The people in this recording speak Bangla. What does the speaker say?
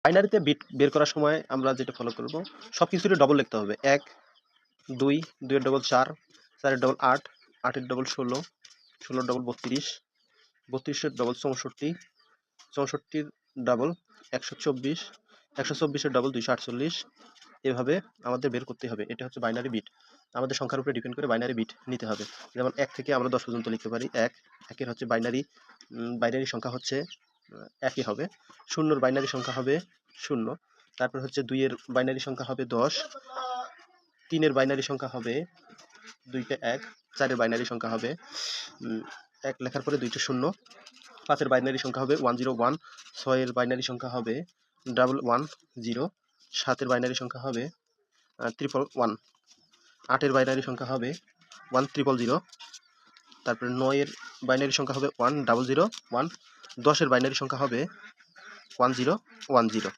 বাইনারিতে বিট বের করার সময় আমরা যেটা ফলো করব, সব কিছুরই ডবল লিখতে হবে। 1 2 2 এর ডবল 4 4 এর ডবল 8 8 এর ডবল 16 16 এর ডবল 32 32 এর ডবল 64 64 এর ডবল 124 124 এর ডবল 248। এভাবে আমাদের বের করতে হবে। এটা হচ্ছে বাইনারি বিট। আমাদের সংখ্যার উপরে ডিপেন্ড করে বাইনারি বিট নিতে হবে। যেমন 1 থেকে আমরা 10 পর্যন্ত লিখতে পারি। 1 1 এর হচ্ছে বাইনারি সংখ্যা হচ্ছে 1ই হবে। 0 এর বাইনারি সংখ্যা হবে 0। তারপর হচ্ছে 2 এর বাইনারি সংখ্যা হবে 10। 3 এর বাইনারি সংখ্যা হবে 2 তে 1। 4 এর বাইনারি সংখ্যা হবে 1 লেখার পরে 2 টা 0। 5 এর বাইনারি সংখ্যা হবে 101। 6 এর বাইনারি সংখ্যা হবে 110। 7 এর বাইনারি সংখ্যা হবে 111। 8 এর বাইনারি সংখ্যা হবে 1000। তারপরে 9 এর বাইনারি সংখ্যা হবে 1001। 10 এর বাইনারি সংখ্যা হবে 1010।